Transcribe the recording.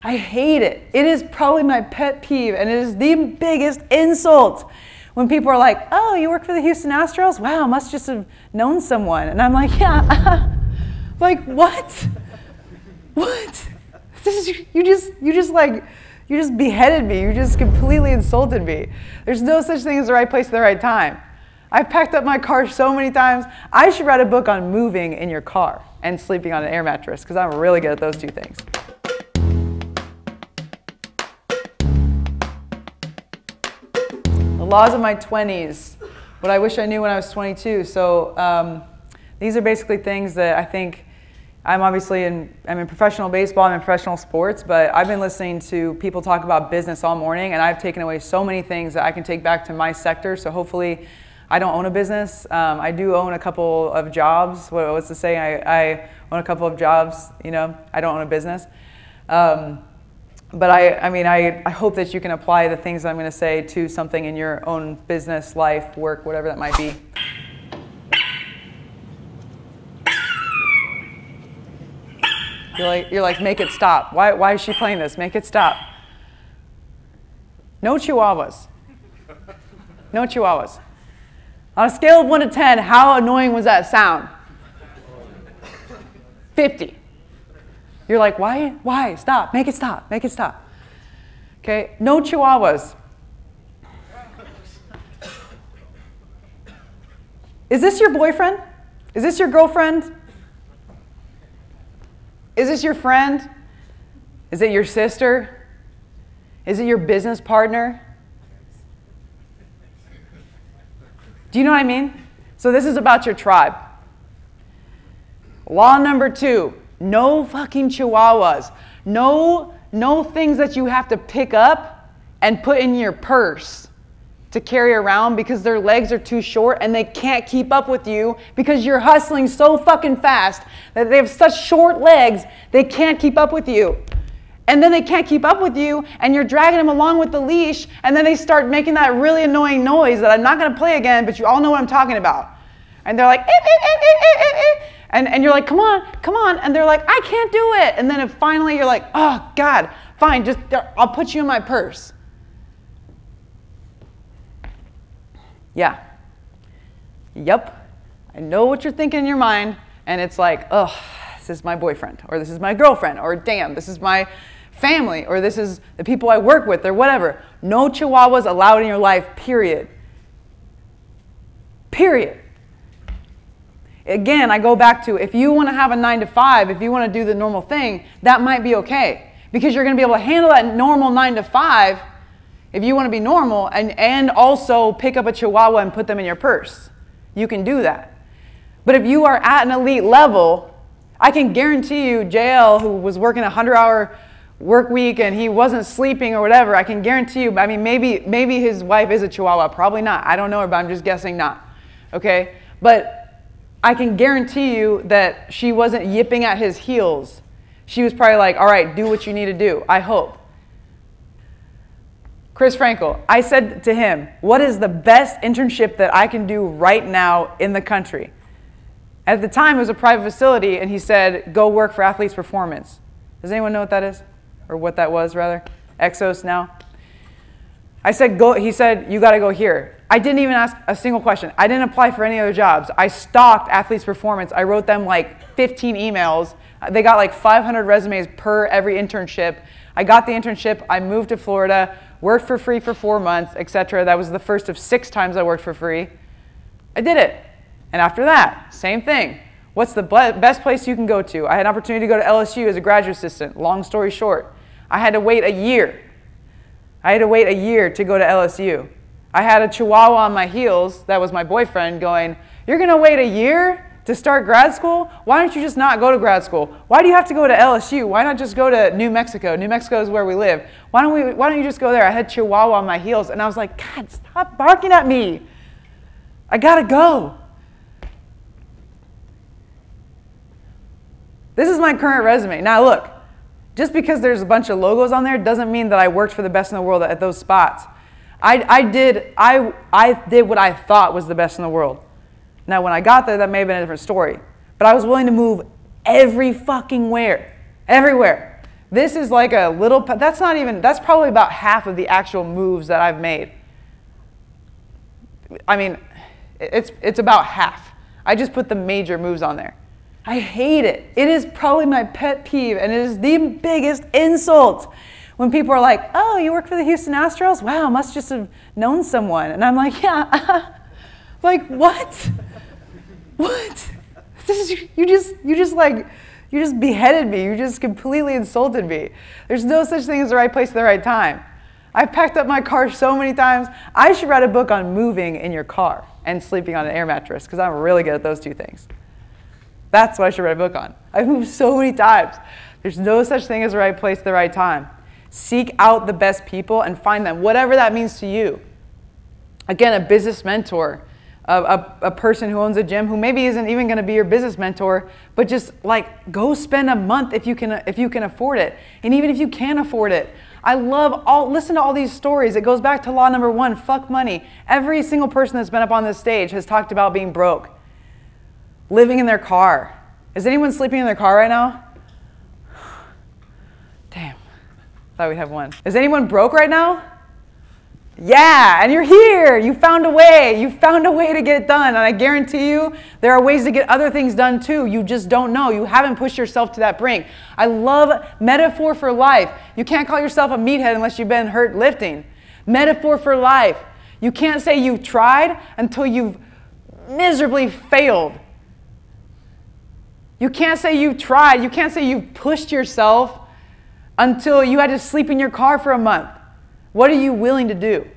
I hate it. It is probably my pet peeve, and it is the biggest insult when people are like, oh, you work for the Houston Astros? Wow, must just have known someone. And I'm like, yeah. Like, what? What? This is, you just beheaded me. You just completely insulted me. There's no such thing as the right place at the right time. I've packed up my car so many times. I should write a book on moving in your car and sleeping on an air mattress, because I'm really good at those two things. The laws of my 20s, what I wish I knew when I was 22. So these are basically things that I think, I'm in professional baseball, I'm in professional sports, but I've been listening to people talk about business all morning, and I've taken away so many things that I can take back to my sector. So hopefully, I don't own a business. I do own a couple of jobs. What's the saying? I own a couple of jobs, you know, I don't own a business. But I hope that you can apply the things that I'm going to say to something in your own business, life, work, whatever that might be. You're like, make it stop. Why is she playing this? Make it stop. No chihuahuas. No chihuahuas. On a scale of 1 to 10, how annoying was that sound? 50. You're like, why? Why? Stop. Make it stop. Make it stop. Okay? No chihuahuas. Is this your boyfriend? Is this your girlfriend? Is this your friend? Is it your sister? Is it your business partner? Do you know what I mean? So this is about your tribe. Law number 2, no fucking chihuahuas. No things that you have to pick up and put in your purse to carry around because their legs are too short and they can't keep up with you because you're hustling so fucking fast that they have such short legs they can't keep up with you. And then they can't keep up with you and you're dragging them along with the leash, and then they start making that really annoying noise that I'm not going to play again, but you all know what I'm talking about. And they're like, eh, eh, eh, eh, eh, eh. And you're like, come on. And they're like, I can't do it. And then finally you're like, oh God, fine, just I'll put you in my purse. Yeah. Yep. I know what you're thinking in your mind, and it's like, oh, this is my boyfriend, or this is my girlfriend, or damn, this is my family, or this is the people I work with, or whatever. No chihuahuas allowed in your life, period. Period. Again, I go back to, if you want to have a 9 to 5, if you want to do the normal thing, that might be okay, because you're going to be able to handle that normal 9 to 5 if you want to be normal, and also pick up a chihuahua and put them in your purse. You can do that. But if you are at an elite level, I can guarantee you, JL, who was working a 100-hour work week and he wasn't sleeping or whatever, I can guarantee you, I mean, maybe his wife is a chihuahua, probably not. I don't know her, but I'm just guessing not. Okay? But I can guarantee you that she wasn't yipping at his heels. She was probably like, all right, do what you need to do, I hope. Chris Frankel, I said to him, what is the best internship that I can do right now in the country? At the time, it was a private facility, and he said, go work for Athletes Performance. Does anyone know what that is? Or what that was, rather? Exos now? I said, go. He said, you got to go here. I didn't even ask a single question. I didn't apply for any other jobs. I stalked Athletes Performance. I wrote them like 15 emails. They got like 500 resumes per every internship. I got the internship. I moved to Florida, worked for free for 4 months, etc. That was the first of 6 times I worked for free. I did it. And after that, same thing. What's the best place you can go to? I had an opportunity to go to LSU as a graduate assistant. Long story short, I had to wait a year. I had to wait a year to go to LSU. I had a chihuahua on my heels, that was my boyfriend, going, you're going to wait a year to start grad school? Why don't you just not go to grad school? Why do you have to go to LSU? Why not just go to New Mexico? New Mexico is where we live. Why don't you just go there? I had chihuahua on my heels, and I was like, God, stop barking at me. I got to go. This is my current resume. Now look, just because there's a bunch of logos on there doesn't mean that I worked for the best in the world at those spots. I did what I thought was the best in the world. Now when I got there, that may have been a different story. But I was willing to move every fucking where, everywhere. This is like a little, that's not even, that's probably about half of the actual moves that I've made. I mean, it's about half. I just put the major moves on there. I hate it. It is probably my pet peeve, and it is the biggest insult when people are like, oh, you work for the Houston Astros? Wow, must just have known someone. And I'm like, yeah. Like, what? What? This is, you just beheaded me. You just completely insulted me. There's no such thing as the right place at the right time. I've packed up my car so many times. I should write a book on moving in your car and sleeping on an air mattress, because I'm really good at those two things. That's what I should write a book on. I've moved so many times. There's no such thing as the right place at the right time. Seek out the best people and find them, whatever that means to you. Again, a business mentor, a person who owns a gym who maybe isn't even going to be your business mentor, but just like go spend a month if you can afford it. And even if you can't afford it, listen to all these stories. It goes back to law number 1, fuck money. Every single person that's been up on this stage has talked about being broke, living in their car. Is anyone sleeping in their car right now? Damn, thought we'd have one. Is anyone broke right now? Yeah, and you're here. You found a way. You found a way to get it done. And I guarantee you, there are ways to get other things done too. You just don't know. You haven't pushed yourself to that brink. I love metaphor for life. You can't call yourself a meathead unless you've been hurt lifting. Metaphor for life. You can't say you've tried until you've miserably failed. You can't say you've tried. You can't say you've pushed yourself until you had to sleep in your car for a month. What are you willing to do?